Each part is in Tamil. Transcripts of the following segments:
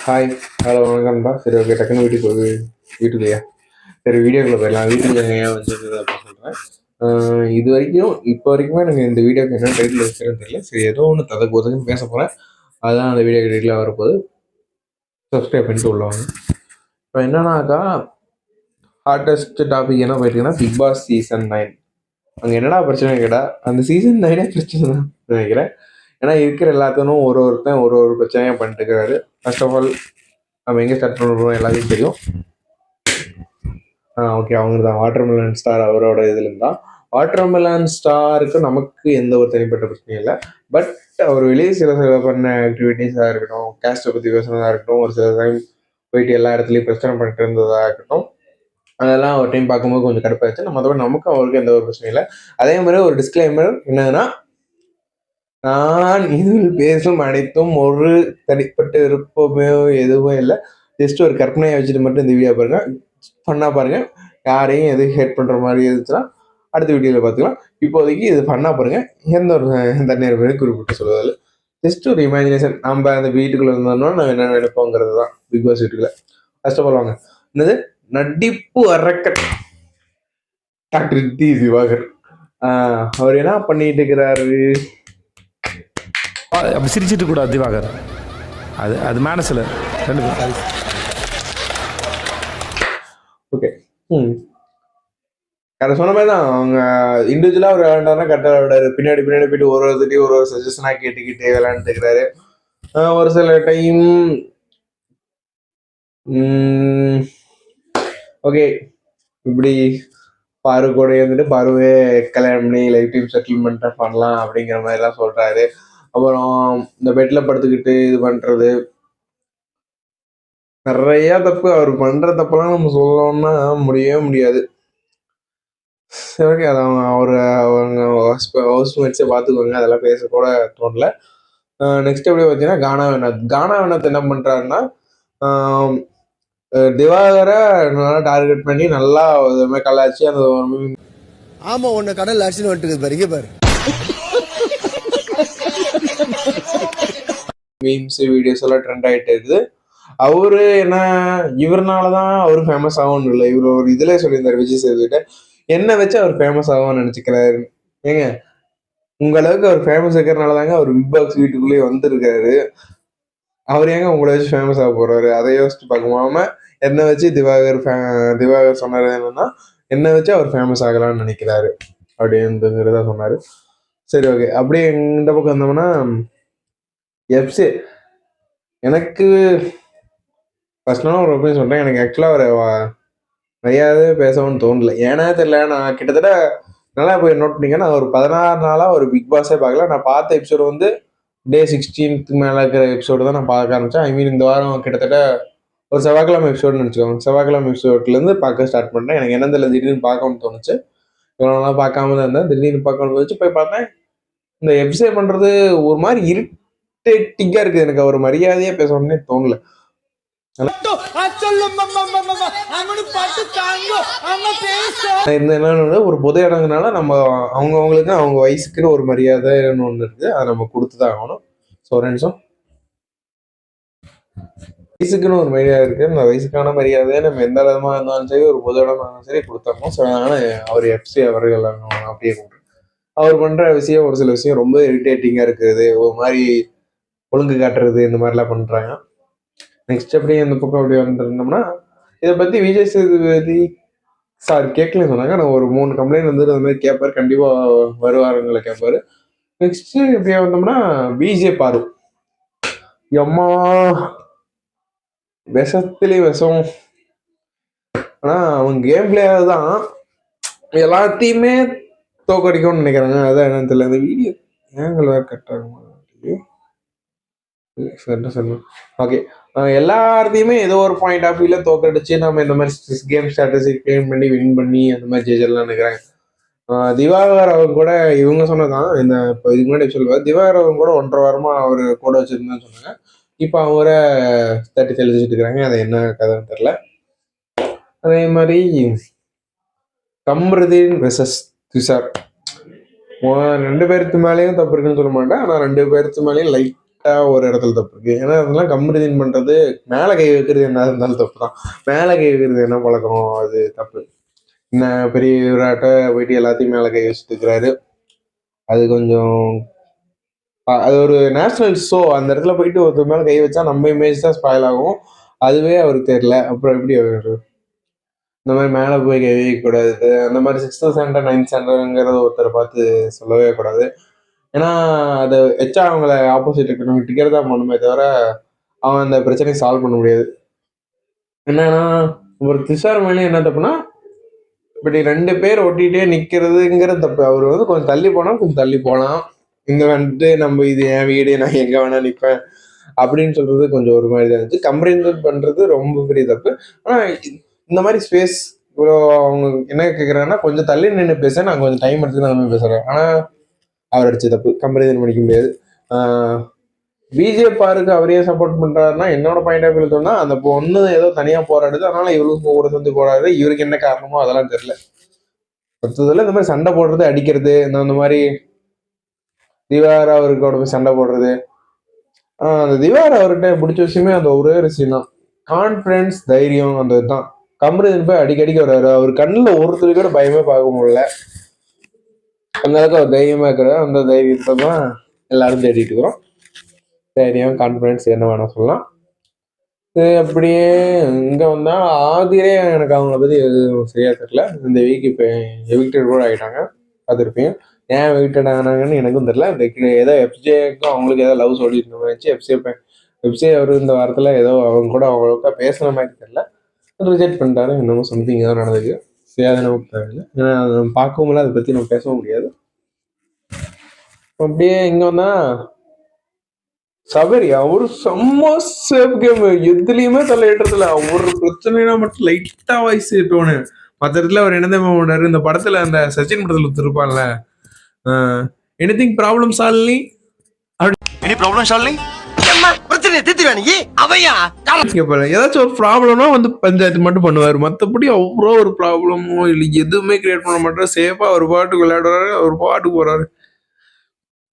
ஹாய், ஹலோ, வணக்கம்ப்பா. சரி, ஓகே. டக்குன்னு வீட்டுக்குள்ளேயா? சரி, வீடியோக்குள்ள போயிடலாம். வீட்டுக்குள்ள ஏன் வச்சிருக்குது அப்படின்னு சொல்கிறேன். இது வரைக்கும் இப்போ வரைக்குமே எனக்கு இந்த வீடியோக்கு என்ன டைட்டில் வைக்கிறேன்னு தெரியல. சரி, ஏதோ ஒன்று ததக்கு ஒதுக்குன்னு பேச போகிறேன். அதுதான் அந்த வீடியோ டைட்டிலாக வரப்போகுது. சப்ஸ்கிரைப் பண்ணிட்டு உள்ளவங்க. இப்போ என்னன்னாக்கா, ஹாட்டஸ்ட் டாபிக் என்ன போயிட்டுருக்குன்னா பிக் பாஸ் சீசன் 9. அங்கே என்னடா பிரச்சனை கேட்டால் அந்த சீசன் 9 பிரச்சனை தான் நினைக்கிறேன். ஏன்னா இருக்கிற எல்லாத்தனும் ஒருத்தன் ஒரு பிரச்சனையாக பண்ணிட்டு இருக்கிறாரு. ஃபர்ஸ்ட் ஆஃப் ஆல் நம்ம எங்கே ஸ்டார்ட் பண்ணுறோம் எல்லாத்தையும் தெரியும். ஓகே, அவங்க தான் வாட்டர்மெலன் ஸ்டார். அவரோட இதுலேருந்து தான் வாட்டர்மெலன் ஸ்டாருக்கு நமக்கு எந்த ஒரு தனிப்பட்ட பிரச்சனையும் இல்லை. பட் அவர் வெளியே சில பண்ண ஆக்டிவிட்டீஸாக இருக்கட்டும், கேஸ்ட்டை பற்றி பேசுனதாக இருக்கட்டும், ஒரு சில டைம் போயிட்டு எல்லா இடத்துலையும் பிரச்சனை பண்ணிட்டு இருந்ததாக இருக்கட்டும், அதெல்லாம் ஒரு டைம் பார்க்கும்போது கொஞ்சம் கடுப்பாச்சு. மற்றபடி நமக்கும் அவருக்கு எந்த ஒரு பிரச்சனையும் இல்லை. அதே மாதிரி ஒரு டிஸ்க்ளைமர் என்னதுன்னா, நான் இதில் பேசும் அனைத்தும் ஒரு தனிப்பட்ட விருப்பமே எதுவும் இல்லை. ஜஸ்ட் ஒரு கற்பனையை வச்சுட்டு மட்டும் இந்த வீடியோ பாருங்க, ஃபன்னாக பாருங்க. யாரையும் எதுவும் ஹேட் பண்ணுற மாதிரி இருந்துச்சுன்னா அடுத்த வீடியோவில் பார்த்துக்கலாம். இப்போதைக்கு இது ஃபன்னாக பாருங்க. எந்த ஒரு தண்ணீர் பேரும் குறிப்பிட்டு சொல்லுவதில்லை. ஜஸ்ட் ஒரு இமேஜினேஷன். நம்ம அந்த வீட்டுக்குள்ளே இருந்தோம்னா நம்ம என்ன நினைப்போங்கிறது தான் பிக் பாஸ் வீட்டுக்குள்ள. கஷ்டப்படுவாங்க. என்னது நடிப்பு அரக்கன் டாக்டர் டி திவாகர். அவர் என்ன பண்ணிட்டு இருக்கிறாரு? அப்படி சிரிச்சிட்டு கூடாது திவாகர். அது மனசுல ரெண்டு பேர். ஓகே. அதை சொன்ன மாதிரி தான் அவங்க இண்டிவிஜுவலாக அவர் விளையாண்டாருன்னா கரெக்டாக விளையாடாரு. பின்னாடி போயிட்டு ஒரு ஒருத்தையும் ஒரு சஜஷனாக கேட்டுக்கிட்டு விளையாண்டுக்கிறாரு. ஒரு சில டைம் ஓகே, இப்படி பாரு கூட இருந்துட்டு பாருவே கல்யாணம் பண்ணி லைஃப் டைம் செட்டில்மெண்ட்டாக பண்ணலாம் அப்படிங்கிற மாதிரிலாம் சொல்கிறாரு. அப்புறம் இந்த பெட்டில் படுத்துக்கிட்டு இது பண்ணுறது, நிறைய தப்பு. அவர் பண்ணுற தப்பெல்லாம் நம்ம சொல்லணும்னா முடியவே முடியாது. சரி, ஓகே. அது அவங்க ஹவுஸ்மேட்ஸே பார்த்துக்குவாங்க. அதெல்லாம் பேசக்கூட தோணல. நெக்ஸ்ட் எப்படி பார்த்தீங்கன்னா கானா வினோத் என்ன பண்ணுறாருன்னா, திவாகரை நல்லா டார்கெட் பண்ணி நல்லா கலாச்சி அந்த ஆமா உன்னை கடல் அடிச்சுன்னு வந்துட்டு பாருங்க பாரு. மீம்ஸ் வீடியோஸ் எல்லாம் ட்ரெண்ட் ஆகிட்டு இருக்குது. அவரு என்ன இவர்னாலதான் அவரு ஃபேமஸ் ஆகும்னு இல்லை. இவர் ஒரு இதுல சொல்லியிருந்தாரு விஜய் சேதுகிட்ட, என்ன வச்சு அவர் ஃபேமஸ் ஆகும்னு நினைச்சுக்கிறாரு. ஏங்க, உங்க அளவுக்கு அவர் ஃபேமஸ் இருக்கிறனால தாங்க அவர் பிக் பாஸ் வீட்டுக்குள்ளேயே வந்திருக்காரு. அவர் ஏங்க உங்களை வச்சு ஃபேமஸ் ஆக போறாரு? அதை யோசிச்சு பார்க்குமாம என்ன வச்சு திவாகர் சொன்னாரு என்னன்னா, என்ன வச்சு அவர் ஃபேமஸ் ஆகலாம்னு நினைக்கிறாரு அப்படின்றத சொன்னாரு. சரி, ஓகே. அப்படியே இந்த பக்கம் வந்தோம்னா எஃப்சி. எனக்கு பர்சனலாக ஒரு ஒப்பீனியன் சொல்கிறேன். எனக்கு ஆக்சுவலாக ஒரு மரியாதை பேசணும்னு தோணல. ஏன்னா தெரியல, நான் கிட்டத்தட்ட நல்லா போய் நோட் பண்ணிங்கன்னா ஒரு 16 நாளாக ஒரு பிக் பாஸே பார்க்கல. நான் பார்த்த எபிசோடு வந்து டே 16th மேலே இருக்கிற எபிசோடு தான் நான் பார்க்க ஆரம்பித்தேன். ஐ மீன் இந்த வாரம் கிட்டத்தட்ட ஒரு செவ்வாய்க்கிழமை எபிசோடுன்னு நினச்சிக்கோங்க. செவ்வாய்க்கிழமை எபிசோட்லேருந்து பார்க்க ஸ்டார்ட் பண்ணேன். எனக்கு என்ன தெரியல, திடீர்னு பார்க்கணும்னு தோணுச்சு. இவ்வளோ நாளாக பார்க்காம தான் இருந்தேன். திடீர்னு பார்க்கணும்னு தோணுச்சு. போய் பார்த்தேன். இந்த எபிசோட் பண்ணுறது ஒரு மாதிரி இரிட்டேட்டிங்காக இருக்குது. எனக்கு அவர் மரியாதையாக பேசணும்னே தோணல. ஒரு பொது இடங்கனால நம்ம அவங்களுக்கு அவங்க வயசுக்குன்னு ஒரு மரியாதைன்னு ஒண்ணு இருக்கு. அதை நம்ம கொடுத்துதான் ஆகணும். ஸோ ஒரு நிமிஷம். வயசுக்குன்னு ஒரு மரியாதை இருக்கு. அந்த வயசுக்கான மரியாதையை நம்ம எந்த இடமா இருந்தாலும் சரி, ஒரு பொது இடமா இருந்தாலும் சரி கொடுத்தாங்க. ஸோ அதனால அவர் எஃப்சி அவர்கள் அப்படியே கூப்பிட்டு அவர் பண்ற விஷயம், ஒரு சில விஷயம் ரொம்ப இரிட்டேட்டிங்கா இருக்குது. ஒரு மாதிரி ஒழுங்கு காட்டுறது, இந்த மாதிரிலாம் பண்றாங்க. நெக்ஸ்ட் அப்படியே இந்த பக்கம் அப்படி வந்துருந்தோம்னா, இதை பத்தி விஜய் சேதுபதி சார் கேட்கலன்னு சொன்னாங்க. நான் ஒரு 3 கம்ப்ளைண்ட் வந்து அந்த மாதிரி கேட்பாரு, கண்டிப்பா வருவாருங்களை கேட்பாரு. நெக்ஸ்ட் இப்படியே வந்தோம்னா பிஜே பாரு. எம்மா விஷத்திலே விஷம். ஆனா அவங்க கேம் பிளேயர் தான் எல்லாத்தையுமே தோக்கடிக்கும்னு நினைக்கிறாங்க. அதான் என்னன்னு தெரியல. இந்த வீடியோ ஏங்கல் வேற கட் ஆகுமா? ஓகே, எல்லாத்தையுமே ஏதோ ஒரு பாயிண்ட் ஆஃப் வியூல தோக்கடிச்சு நம்ம இந்த மாதிரி கேம் ஸ்ட்ராட்டஜி கிளைம் பண்ணி வின் பண்ணி அந்த மாதிரி ஜெயிச்சலாம் நினைக்கிறாங்க. திவாகர் அவங்க கூட இவங்க சொன்னதான் இந்த இப்போ இதுக்கு முன்னாடி சொல்லுவார். திவாகர் அவங்க கூட 1.5 வாரமா அவர் கூட வச்சிருந்தேன்னு சொன்னாங்க. இப்போ அவரை தட்டி தெளிச்சுட்டு இருக்கிறாங்க. அது என்ன கதைன்னு தெரியல. அதே மாதிரி கம்ருதீன் வெர்சஸ் துஷார், 2 பேருக்கு மேலேயும் தப்பு இருக்குன்னு சொல்ல மாட்டேன். ஆனால் 2 பேருக்கு மேலேயும் லைட்டா லைட்டாக ஒரு இடத்துல தப்பு இருக்குது. ஏன்னா அதெல்லாம் கம்பெரிசன் பண்ணுறது, மேலே கை வைக்கிறது என்ன இருந்தாலும் தப்பு தான். மேலே கை வைக்கிறது என்ன பழக்கம், அது தப்பு. என்ன பெரிய விராட்ட போயிட்டு எல்லாத்தையும் மேலே கை வச்சுட்டு இருக்கிறாரு. அது கொஞ்சம் அது ஒரு நேஷனல் ஷோ. அந்த இடத்துல போயிட்டு ஒருத்தர் மேலே கை வச்சா நம்ம இமேஜ் தான் ஸ்பாயில் ஆகும். அதுவே அவருக்கு தெரியல. அப்புறம் எப்படி அவர் இந்த மாதிரி மேலே போய் கை வைக்கக்கூடாது, அந்த மாதிரி 6th ஸ்டாண்டர்ட் 9th ஸ்டாண்டர்டுங்கிறத ஒருத்தரை பார்த்து சொல்லவே கூடாது. ஏன்னா அதை வச்சா அவங்கள ஆப்போசிட் இருக்கிறவங்க டிக்கெட் தான் பண்ணுமே தவிர அவன் அந்த பிரச்சனையை சால்வ் பண்ண முடியாது. என்னன்னா ஒரு திஷார் மேலேயும் என்ன தப்புனா, இப்படி 2 பேர் ஒட்டிகிட்டே நிற்கிறதுங்கிறது தப்பு. அவர் வந்து கொஞ்சம் தள்ளி போனால் கொஞ்சம் தள்ளி போகலாம். இங்கே வந்துட்டு நம்ம இது என் வீடு, நான் எங்கே வேணா நிற்பேன் அப்படின்னு சொல்றது கொஞ்சம் ஒரு மாதிரி தான் இருந்துச்சு. கம்பேரிசன் பண்ணுறது ரொம்ப பெரிய தப்பு. ஆனால் இந்த மாதிரி ஸ்பேஸ் இவ்வளோ அவங்க என்ன கேட்குறாங்கன்னா, கொஞ்சம் தள்ளி நின்று பேச, நான் கொஞ்சம் டைம் எடுத்து நான் பேசுகிறேன். ஆனால் அவர் அடிச்ச தப்பு, கம்பேரிசன் பண்ணிக்க முடியாது. பிஜேபாருக்கு அவரையே சப்போர்ட் பண்றாருன்னா, என்னோட பாயிண்ட் ஆஃப் வியூ சொன்னா, அந்த பொண்ணு ஏதோ தனியா போராடுது, அதனால இவருக்கும் கூட சேர்ந்து போராடுது. இவருக்கு என்ன காரணமோ அதெல்லாம் தெரியல. மொத்தத்துல இந்த மாதிரி சண்டை போடுறது, அடிக்கிறது, இந்த மாதிரி திவார் அவருக்கோட போய் சண்டை போடுறது. அந்த திவார் அவர்கிட்ட பிடிச்ச விஷயமே அந்த ஒரே ஒரு விஷயம் தான், கான்பிடன்ஸ், தைரியம். அந்த இதுதான். கம்பெரிசன் போய் அடிக்கடிக்கு வர்றாரு. அவர் கண்ணுல ஒருத்தர் கூட பயமே பார்க்க முடியல. அந்த அளவுக்கு அவர் தைரியமா இருக்கிறார். அந்த தைரியத்தை தான் எல்லாரும் தேடிட்டு இருக்கிறோம். தைரியம், கான்ஃபிடன்ஸ் என்ன வேணா சொல்லலாம். அப்படியே இங்கே வந்தால் ஆதிரே எனக்கு அவங்கள பற்றி எதுவும் சரியா தெரியல. இந்த வீக் இப்போ எவிக்டட் கூட ஆகிட்டாங்க, பார்த்துருப்பீங்க. ஏன் எவிக்டட் ஆனாங்கன்னு எனக்கும் தெரியல. ஏதோ எஃப்ஜேக்கும் அவங்களுக்கு ஏதோ லவ் சொல்லிட்டு இருந்துச்சு. எஃப்ஜே அவர் இந்த வாரத்தில் ஏதோ அவங்க கூட அவங்களுக்கா பேசுன மாதிரி தெரியல, ரிஜெக்ட் பண்ணிட்டாரு. இன்னமும் சம்திங் ஏதோ நடந்தது. சரி, அதை நமக்கு தேவையில்லை. ஏன்னா அதை நம்ம பார்க்கவும் இல்லை, அதை பற்றி நம்ம பேசவும் முடியாது. அப்படியே இங்கே வந்தால் சபரி அவரு செம்ம சேஃப் கேம், எதுலயுமே தலையிட்டதில்ல. ஒரு பிரச்சனைனா மட்டும் லைட்டா வாய்ஸ் டோனு. மற்ற இடத்துல அவர் என்ன தெரியுமா பண்ணாரு, இந்த படத்துல அந்த சச்சின் படத்துல ஒருத்தருப்பான்ல, எனிதிங் ப்ராப்ளம் சால்னி, எனி ப்ராப்ளம் சால்விங், பிரச்சனை தீர்த்துவானி அவையா ஏதாச்சும் ஒரு ப்ராப்ளம்னா வந்து பஞ்சாயத்து மட்டும் பண்ணுவாரு. மற்றபடி அவ்வளோ ஒரு ப்ராப்ளமோ இல்லை எதுவுமே கிரியேட் பண்ண மாட்டாரு. சேஃபா ஒரு பாட்டுக்கு விளையாடுறாரு, ஒரு பாட்டுக்கு போறாரு.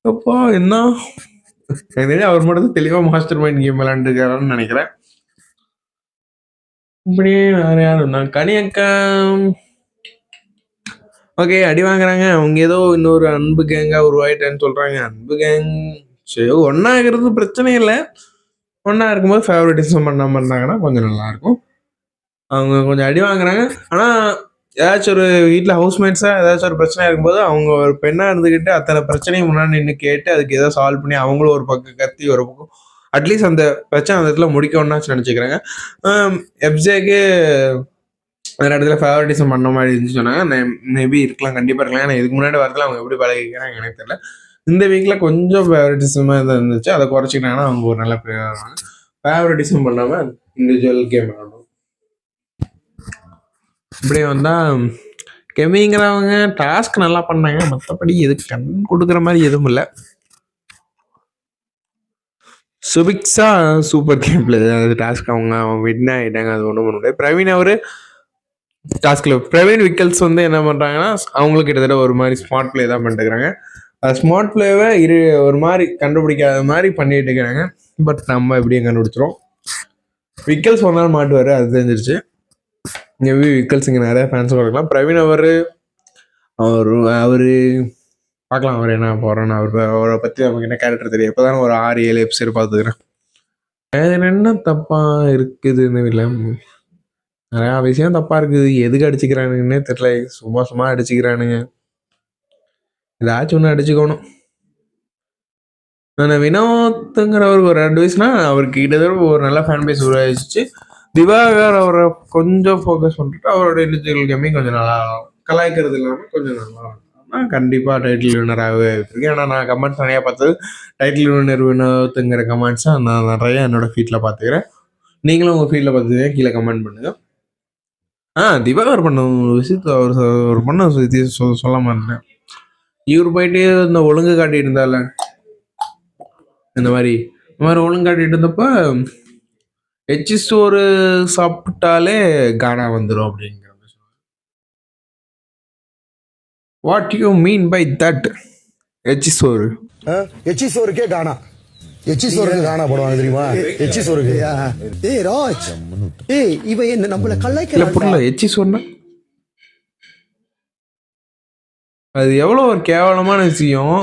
அப்பா என்ன அவர் மட்டும் தெளிவா மாஸ்டர் மைண்ட் கேம் விளையாண்டுருக்காருன்னு நினைக்கிறேன். இப்படியே வேற யாரும் நான் கனியக்கா ஓகே அடி வாங்குறாங்க. அவங்க ஏதோ இன்னொரு அன்பு கேங்கா உருவாயிட்டேன்னு சொல்றாங்க. அன்பு கேங் சரி, ஒன்னா இருக்கிறது பிரச்சனை இல்லை. ஒன்னா இருக்கும்போது ஃபேவரட்டிசம் பண்ணாம இருந்தாங்கன்னா கொஞ்சம் நல்லா இருக்கும். அவங்க கொஞ்சம் அடி வாங்குறாங்க. ஆனா ஏதாச்சும் ஒரு வீட்டில் ஹவுஸ்மேட்ஸாக ஏதாச்சும் ஒரு பிரச்சனை இருக்கும்போது அவங்க ஒரு பெண்ணாக இருந்துக்கிட்டு அத்தனை பிரச்சனையும் முன்னாடி நின்று கேட்டு அதுக்கு ஏதோ சால்வ் பண்ணி அவங்களும் ஒரு பக்கம் கத்தி ஒரு பக்கம் அட்லீஸ்ட் அந்த பிரச்சனை அந்த இடத்துல முடிக்கணும்னாச்சு நினச்சிக்கிறாங்க. எஃப்ஜேக்கு வேறு இடத்துல ஃபேவரட்டிசம் பண்ண மாதிரி இருந்துச்சு சொன்னாங்க. மேபி இருக்கலாம், கண்டிப்பாக இருக்கலாம். ஏன்னா இதுக்கு முன்னாடி வரத்துல அவங்க எப்படி பழகிக்கிறாங்க எனக்கு தெரியல. இந்த வீக்கில் கொஞ்சம் ஃபேவரட்டிசமாக தான் இருந்துச்சு. அதை குறைச்சிக்கிட்டாங்கன்னா அவங்க ஒரு நல்ல பிளேயர் ஆவாங்க. ஃபேவரட்டிசம் பண்ணாமல் இண்டிவிஜுவல் கேம் விளாடணும். இப்படியே வந்தால் கெமிங்கிறவங்க டாஸ்க் நல்லா பண்ணாங்க. மற்றபடி எதுக்கு கண் கொடுக்குற மாதிரி எதுவும் இல்லை. Subiksha super game play. அது டாஸ்க் அவங்க வின் ஆகிட்டாங்க, அது ஒன்றும் பண்ண முடியாது. பிரவீன் அவர் டாஸ்கில் பிரவீன் விக்கல்ஸ் வந்து என்ன பண்ணுறாங்கன்னா, அவங்களுக்கு கிட்டத்தட்ட ஒரு மாதிரி ஸ்மார்ட் பிளே தான் பண்ணிட்டுருக்காங்க. ஸ்மார்ட் பிளேவை ஒரு மாதிரி கண்டுபிடிக்காத மாதிரி பண்ணிட்டு இருக்கிறாங்க. பட் நம்ம எப்படியும் கண்டுபிடிச்சிரும். விக்கல்ஸ் ஒரு நாள் மாட்டுவார், அது தெரிஞ்சிருச்சு. மேபி விக்கல்ஸ் இங்கே நிறைய ஃபேன்ஸ் இருக்கலாம். பிரவீன் அவர் பார்க்கலாம் அவர் என்ன போகிறோன்னு. அவரை பற்றி நமக்கு என்ன கேரக்டர் தெரியும். இப்போ தானே ஒரு 6-7 எபிசோடு பார்த்துக்கிறேன். அதில் என்ன தப்பாக இருக்குதுன்னு இல்லை, நிறையா விஷயம் தப்பாக இருக்குது. எதுக்கு அடிச்சுக்கிறானுங்கன்னே தெரியல. சும்மா அடிச்சுக்கிறானுங்க. ஏதாச்சும் ஒன்று அடிச்சுக்கணும். நான் வினோத்துங்கிறவருக்கு ஒரு அட்வைஸ்னா, அவருக்கு கிட்டத்தட்ட ஒரு நல்ல ஃபேன் பேஸ் உருவாகிடுச்சு. திவாகர் அவரை கொஞ்சம் ஃபோக்கஸ் பண்ணிட்டு அவரோட இண்டிவிஜுவல் கேமிங் கொஞ்சம் நல்லா கலாய்க்கிறது இல்லாமல் கொஞ்சம் நல்லா ஆனால் கண்டிப்பாக டைட்டில் வின்னராகவே இருக்கேன். ஏன்னா நான் கமெண்ட்ஸ் நிறையா பார்த்தது டைட்டில் வின்னர் வினோத்துங்கிற கமெண்ட்ஸை நான் நிறையா என்னோட ஃபீல்டில் பார்த்துக்கிறேன். நீங்களும் உங்கள் ஃபீல்டில் பார்த்துக்கிறேன், கீழே கமெண்ட் பண்ணுங்கள். திவாகர் பண்ண விஷயத்த அவர் பண்ண சொல்ல மாட்டேன். இவர் போயிட்டு இந்த ஒழுங்கு காட்டிட்டு இருந்தால, இந்த மாதிரி ஒழுங்கு காட்டிட்டு இருந்தப்ப எச்சிசோறு சாப்பிட்டாலே கானா வந்துடும் அப்படிங்கிற மாதிரி சொல்லுவாங்க. What you mean by that? எச்சிசோறு எச்சி சோறுக்கே காணா. எச்சி சோறுக்கு காணா போடுவாங்க தெரியுமா? எச்சி சோறுக்கு. ஏய் ராஜ், ஏய் இவன் என்ன நம்மள இல்ல கலாய்க்கிறான். புரியல, எச்சி சொன்னா அது எவ்வளவு ஒரு கேவலமான விஷயம்.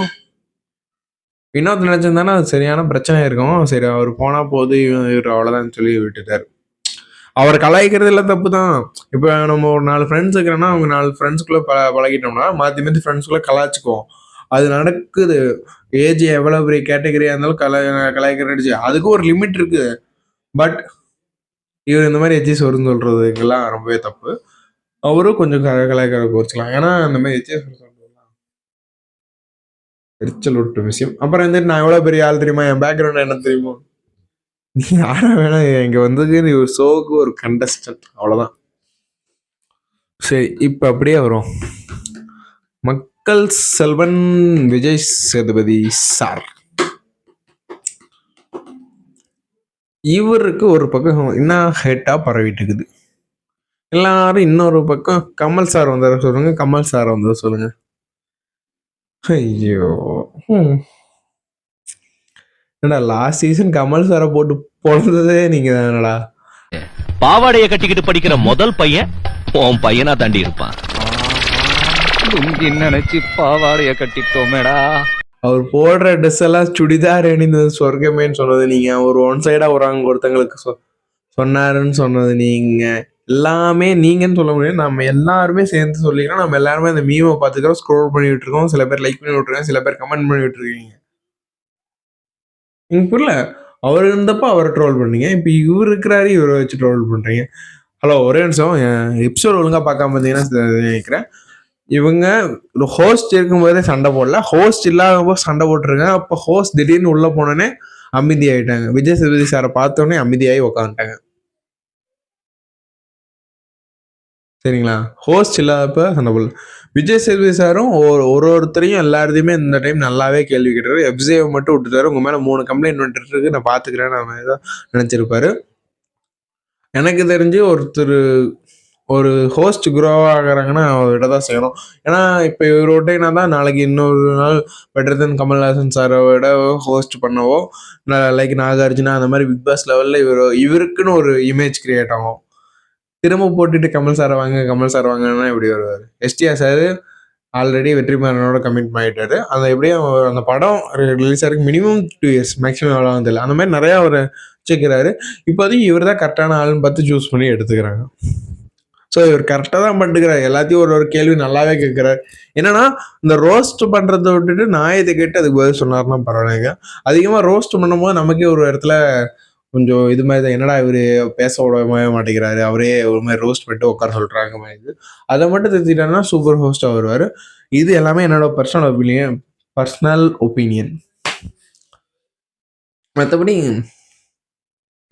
வினோத் நினைச்சிருந்தானே அது சரியான பிரச்சனை இருக்கும். சரி அவர் போனா போது இவர் அவ்வளவுதான் சொல்லி விட்டுட்டாரு. அவர் கலாய்க்கிறது எல்லாம் தப்பு தான். இப்போ நம்ம ஒரு 4 ஃப்ரெண்ட்ஸ் இருக்கிறோன்னா அவங்க 4 ஃப்ரெண்ட்ஸ்குள்ள பழகிட்டோம்னா மாற்றி மாற்றி ஃப்ரெண்ட்ஸ்குள்ள கலாய்ச்சிக்குவோம். அது நடக்குது. ஏஜ் எவ்வளோ பெரிய கேட்டகரியாக இருந்தாலும் கலாய்க்கிறது அதுக்கு ஒரு லிமிட் இருக்கு. பட் இவர் இந்த மாதிரி எச்சி சோறுன்னு சொல்றதுக்கெல்லாம் ரொம்பவே தப்பு. அவரும் கொஞ்சம் கலாய்க்கிற கோச்சிக்கலாம். ஏன்னா இந்த மாதிரி எச்சி சோறு சொல்றதுலாம் எரிச்சல் விட்டு விஷயம். அப்புறம் வந்துட்டு நான் எவ்வளோ பெரிய ஆள் தெரியுமா, என் பேக்ரவுண்ட் என்ன தெரியுமோ, நீ யாரா வேணா இங்க வந்ததுக்கு நீ ஒரு ஷோக்கு ஒரு கண்டஸ்டன்ட் அவ்வளவுதான். சரி இப்ப அப்படியே வரும். மக்கள் செல்வன் விஜய் சேதுபதி சார், இவருக்கு ஒரு பக்கம் என்ன ஹேட்டா பரவிட்டு இருக்குது. எல்லாரும் இன்னொரு பக்கம் கமல் சார் வந்தார சொல்லுங்க, கமல் சார் வந்தத சொல்லுங்க. ஐயோ என்னடா லாஸ்ட் சீசன் கமல் சாரை போட்டு பொழந்ததே நீங்க தானடா. பாவாடைய கட்டிக்கிட்டு படிக்கிற முதல் பையன் உன் பையனா தாண்டி இருப்பான். நினைச்சு பாவாடைய கட்டிட்டோமேடா. அவர் போடுற ட்ரெஸ் எல்லாம் சுடிதார் அணிந்தது சொர்க்கமேன்னு சொன்னது நீங்க. ஒரு ஒன் சைடா ஒரு அங்க ஒருத்தங்களுக்கு சொன்னாருன்னு சொன்னது நீங்க. எல்லாமே நீங்கன்னு சொல்ல முடியாது, நம்ம எல்லாருமே சேர்ந்து சொல்லிக்கிறோம். நம்ம எல்லாருமே அந்த மீமை பார்த்துக்கிறோம், ஸ்க்ரோல் பண்ணி விட்டுருக்கோம். சில பேர் லைக் பண்ணி விட்டுருக்கோம், சில பேர் கமெண்ட் பண்ணி விட்டுருக்கீங்க. எனக்கு புரியல. அவர் இருந்தப்ப அவரை ட்ரோல் பண்ணீங்க, இப்போ இவர் இருக்கிறாரு இவரை வச்சு ட்ரோல் பண்றீங்க. ஹலோ ஒரே நிமிஷம், எபிசோட் ஒழுங்கா பார்க்காம பார்த்தீங்கன்னா நினைக்கிறேன். இவங்க ஹோஸ்ட் இருக்கும்போதே சண்டை போடல, ஹோஸ்ட் இல்லாத போது சண்டை போட்டுருக்காங்க. அப்போ ஹோஸ்ட் திடீர்னு உள்ள போனோடனே அமைதி ஆயிட்டாங்க. விஜய் சேதுபதி சாரை பார்த்தோன்னே அமைதியாகி உக்காந்துட்டாங்க. சரிங்களா? ஹோஸ்ட் இல்லாதப்ப சண்டை போடல. விஜய் சேதுபதி சாரும் ஒருத்தரையும் எல்லாத்தையுமே இந்த டைம் நல்லாவே கேள்வி கேட்டாரு. எஃப்ஜேவை மட்டும் விட்டுட்டாரு. உங்க மேல 3 கம்ப்ளைண்ட் வந்துட்டு இருக்கு, நான் பாத்துக்கிறேன் நம்ம ஏதோ நினைச்சிருப்பாரு. எனக்கு தெரிஞ்சு ஒரு ஹோஸ்ட் குரோ ஆகிறாங்கன்னா அவர்கிட்ட தான் செய்யணும். ஏன்னா இப்போ இவர் ரொட்டேனா தான் நாளைக்கு இன்னொரு நாள் பெட்டர் தென் கமல்ஹாசன் சாரை விட ஹோஸ்ட் பண்ணவோ, லைக் நாகார்ஜுனா அந்த மாதிரி பிக் பாஸ் லெவலில் இவருக்குன்னு ஒரு இமேஜ் கிரியேட் ஆகும். திரும்ப போட்டுட்டு கமல் சாரை வாங்கன்னா எப்படி வருவார்? எஸ்டிஆர் சார் ஆல்ரெடி வெற்றிமாறனோட கமிட் பண்ணிட்டாரு. அந்த எப்படியும் அந்த படம் ரிலீஸ் ஆகிறதுக்கு மினிமம் 2 இயர்ஸ், மேக்ஸிமம் எவ்வளோ தெரியல. அந்த மாதிரி நிறையா அவர் வச்சுக்கிறாரு. இப்போதைக்கு இவர் தான் கரெக்டான ஆளுன்னு பார்த்து சூஸ் பண்ணி எடுத்துக்கிறாங்க. ஸோ இவர் கரெக்டாக தான் பண்ணிட்டுக்கிறார். எல்லாத்தையும் ஒரு கேள்வி நல்லாவே கேட்குறாரு. என்னன்னா இந்த ரோஸ்ட் பண்ணுறதை விட்டுட்டு நாயத்தை கேட்டு அதுக்கு பதில் சொன்னார்னா பரவாயில்லைங்க. அதிகமாக ரோஸ்ட் பண்ணும்போது நமக்கே ஒரு இடத்துல கொஞ்சம் இது மாதிரி தான், என்னடா இவர் பேச விடவே மாட்டேங்கிறாரு, அவரே ஒரு மாதிரி ரோஸ்ட் பண்ணிட்டு உட்கார சொல்கிறாங்க மாதிரி. இது அதை மட்டும் தெரிஞ்சுட்டாங்கன்னா சூப்பர் ஹோஸ்ட்டாக வருவார். இது எல்லாமே என்னோட பர்சனல் ஒப்பீனியன். மற்றபடி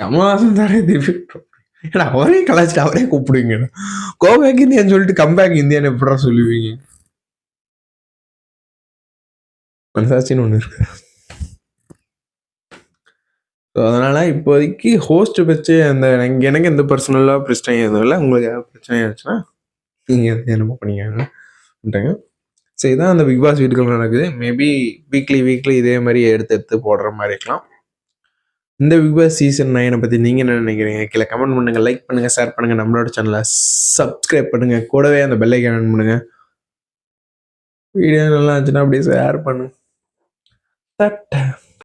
கமல்ஹாசன் தானே ஏன்னா அவரே கலாச்சிட்டு அவரே கூப்பிடுவீங்க. கோபேக் இந்தியான்னு சொல்லிட்டு கம்பேக் இந்தியான்னு எப்படா சொல்லுவீங்க? மனசாட்சின்னு ஒன்று இருக்கு. ஸோ அதனால இப்போதைக்கு ஹோஸ்ட் வச்சு எனக்கு எந்த பர்சனலாக பிரச்சனை எதுவும் இல்லை. உங்களுக்கு ஏதாவது பிரச்சனை ஆச்சுன்னா நீங்கள் என்னமோ பண்ணிக்கங்க. சரி, தான் அந்த பிக் பாஸ் வீட்டுக்குள்ள நடக்குது. மேபி வீக்லி இதே மாதிரி எடுத்து போடுற மாதிரி இருக்கலாம். இந்த பிக் பாஸ் சீசன் 9 பற்றி நீங்கள் என்ன நினைக்கிறீங்க? கீழே கமெண்ட் பண்ணுங்கள், லைக் பண்ணுங்கள், ஷேர் பண்ணுங்கள், நம்மளோட சேனலை சப்ஸ்கிரைப் பண்ணுங்கள், கூடவே அந்த பெல் ஐகான் ஆன் பண்ணுங்கள். வீடியோ நல்லா இருந்துச்சுன்னா அப்படியே ஷேர் பண்ணுங்க.